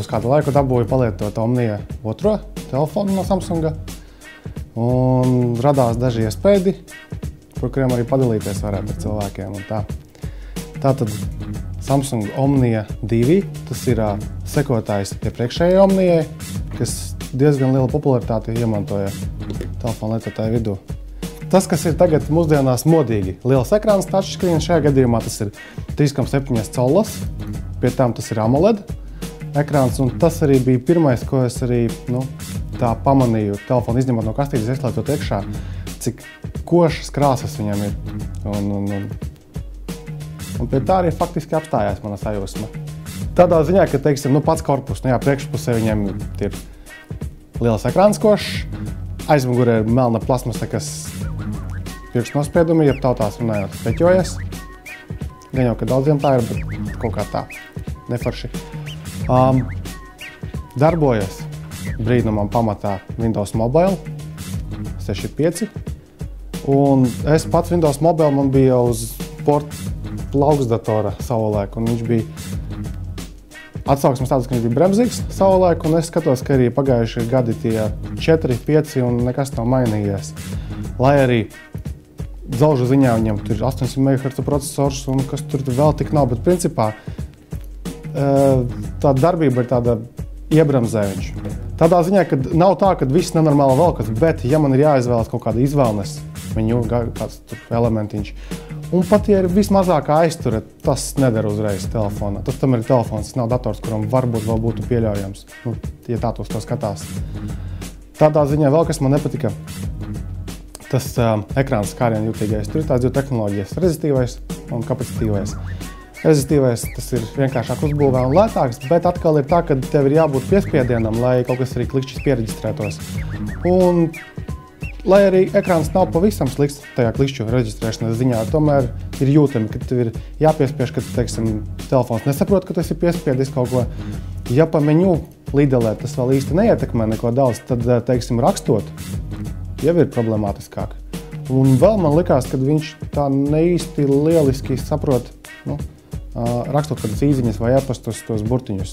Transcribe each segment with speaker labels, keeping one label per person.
Speaker 1: uz kādu laiku dabūju palietot Omnia otro telefonu no Samsunga. Un radās daži iespēdi, par kuriem arī padalīties varētu ar cilvēkiem. Un Tātad Samsung Omnia 2, tas ir sekotājs iepriekšējai Omnijai, kas diezgan liela popularitāti iemantoja telefonu lietotāju vidū. Tas, kas ir tagad mūsdienās modīgi, liels ekrāns touchscreen, šajā gadījumā tas ir 3,7 collas, pie tām tas ir AMOLED ekrāns, un tas arī bija pirmais, ko es arī tā pamanīju telefonu izņemot no kastītes, ieslēdzot iekšā, cik košas krāsas viņam ir. Un pie tā arī faktiski apstājās mana sajūsma. Tādā ziņā, ka, teiksim, pats korpus, priekšpusē viņam ir liels ekrāns košs, aizmugurē ir melna plasmasa, kas priekšnospiedumi, ja tautās runājot, peķojas. Gan jau, ka daudziem tā ir, bet kaut kā tā, neforši. Darbojas brīnumam pamatā Windows Mobile 6.5. Un es pats Windows Mobile man bija uz plauksdatora savulaik, un viņš bija atsauksmes tādas, ka viņš bija bremzīgs savulaik, un es skatos, ka arī pagājuši gadi tie 4, 5 un nekas nav mainījies. Lai arī dzelžu ziņā viņam tur ir 800 MHz procesors un kas tur vēl tik nav, bet principā tā darbība ir tāda iebremzē viņš. Tādā ziņā, ka nav tā, ka viss nenormāli velkas, bet ja man ir jāizvēlas kaut kāda izvēlnes, viņu kāds tur elementiņš, un pat, ja ir vismazākā aizture, tas nedara uzreiz telefonā. Tas tam ir telefons, tas nav dators, kuram varbūt vēl būtu pieļaujams, ja tā tos to skatās. Tādā ziņā vēl, kas man nepatika, tas ekrāns skārienu jutīgais. Tur ir tāds 2 tehnoloģijas, rezistīvais un kapacitīvais. Rezistīvais, tas ir vienkāršāk uzbūvē un lētāks, bet atkal ir tā, ka tev ir jābūt piespiedienam, lai kaut kas arī klikšķis piereģistrētos. Un lai arī ekrāns nav pavisam slikts tajā klikšķu reģistrēšanas ziņā, tomēr ir jūtami, ka tev ir jāpiespiež, ka, teiksim, telefons nesaprot, ka tu esi piespiedis kaut ko. Ja pa menu līdelē tas vēl īsti neietekmē neko daudz, tad, teiksim, rakstot, jau ir problemātiskāk. Un vēl man likās, ka viņš tā neīsti lieliski saprot, rakstot kādas īziņas vai e-pastus tos burtiņus.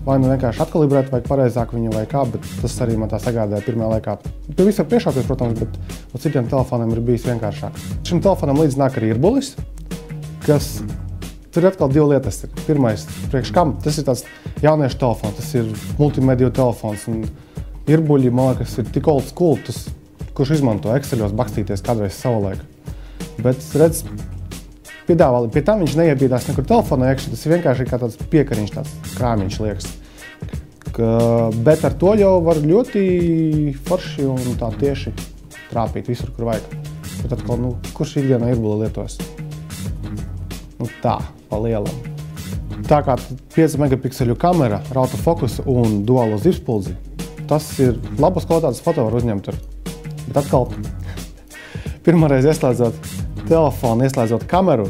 Speaker 1: Vai vienkārši atkalibrēt, vai pareizāk viņu vai kā, bet tas arī man tā sagādāja pirmajā laikā. Pie visam priekšākais, protams, bet uz citiem telefoniem ir bijis vienkāršāk. Šim telefonam līdz nāk arī irbulis, kas tur atkal 2 lietas ir. Pirmais, priekš kam? Tas ir tāds jauniešu telefons, tas ir multimediju telefons. Un irbuļi, man liekas, ir tik old school, tas, kurš izmanto Exceļos bakstīties kādreiz savulaik. Bet, redz, piedāvā, pie tam viņš neiebīdās nekur telefonā iekšā, tas ir vienkārši kā tāds piekariņš, tāds krāmiņš liekas. Bet ar to jau var ļoti forši un tā tieši trāpīt visur, kur vajag. Bet atkal, kurš ikdienā irbuli lietos? Tā, pa lielam. Tā kā 5 megapikseļu kamera, autofokus un duālo zivspuldzi, tas ir labas kvalitātes foto var uzņemt tur. Bet atkal, pirmoreiz ieslēdzot telefonu, ieslēdzot kameru,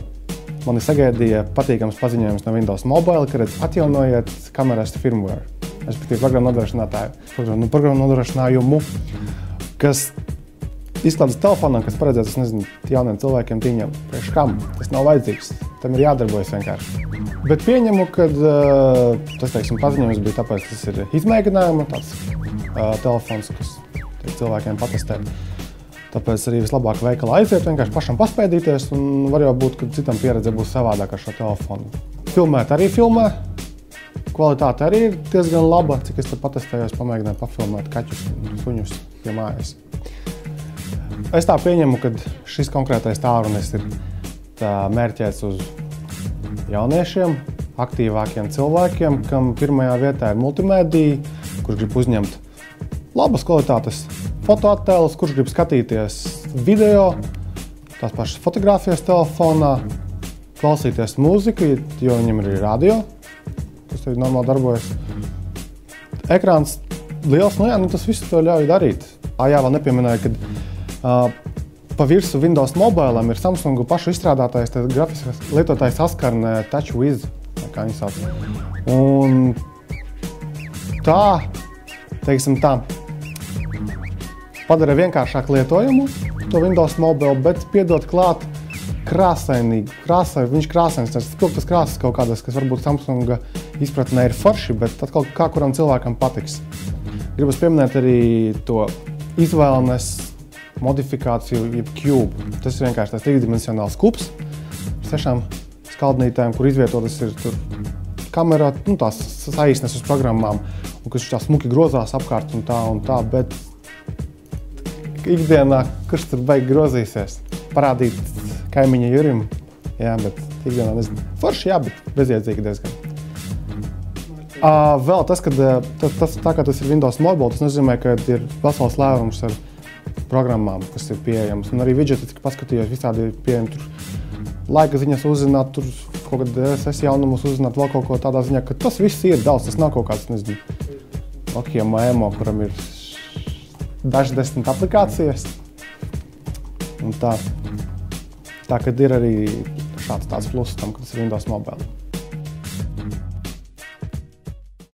Speaker 1: mani sagaidīja patīkams paziņojums no Windows Mobile, ka atjaunojiet kameras firmware, respektīvi programmu nodrošinājumu, kas izslēdzas telefonam, kas paredzēts, jauniem cilvēkiem tīņiem. Priekš kam? Tas nav vajadzīgs. Tam ir jādarbojas vienkārši. Bet pieņemu, ka tas, teiksim, paziņojums bija tāpēc, tas ir izmēģinājuma, tāds telefons, kas cilvēkiem patestēt. Tāpēc arī vislabāk veikala aiziet, vienkārši pašam paspēdīties, un var jau būt, ka citam pieredze būs savādāk ar šo telefonu. Filmēt arī filmē. Kvalitāte arī ir diezgan laba, cik es te patestējos, pamēģināju pafilmēt kaķus un suņus pie mājas. Es tā pieņemu, ka šis konkrētais tālrunis ir mērķēts uz jauniešiem, aktīvākiem cilvēkiem, kam pirmajā vietā ir multimēdija, kurš grib uzņemt labas kvalitātes fotoattēlus, kurš grib skatīties video, tās pašas fotogrāfijas telefonā, klausīties mūziku, jo viņam ir radio, kas tev normāli darbojas. Ekrāns liels, tas visu to ļauj darīt. Jā, vēl nepieminēju, ka pa virsu Windows Mobile'am ir Samsungu pašu izstrādātais grafiskas lietotāja saskarne TouchWiz, kā viņi sauc. Un tā, teiksim tā, padara vienkāršāk lietojumu to Windows Mobile, bet piedod klāt krāsainīgi, viņš krāsains, tas spilgtas krāsas kaut kādas, kas varbūt Samsunga izpratnē ir forši, bet tad kaut kā kuram cilvēkam patiks. Gribas pieminēt arī to izvēlnes modifikāciju, jeb cube. Tas ir vienkārši tās trīsdimensionāls kubs ar 6 skaldnītēm, kur izvietotas ir tur kamerā, tās saīsnes uz programmām, un kas tā smuki grozās apkārt un tā, bet ikdienā, kurš tur baigi grozīsies? Parādīt kaimiņa Jurim, jā, bet ikdienā nezinu. Forši, jā, bet bezjēdzīgi diezgan. Vēl tas, ka tā kā tas ir Windows Mobile, tas nozīmē, ka ir vesels lēmums ar programmām, kas ir pieejams. Un arī widgeti, cik paskatījos, visādi ir pieejami tur laika ziņas uzzināt, tur kaut kad RSS jaunumus uzzināt, vēl kaut ko tādā ziņā, ka tas viss ir daudz, tas nav kaut kāds, nezinu, Nokia Maemo, kuram ir daži 10 aplikācijas. Un tā kad ir arī tāds pluss tam, ka tas ir Windows Mobile.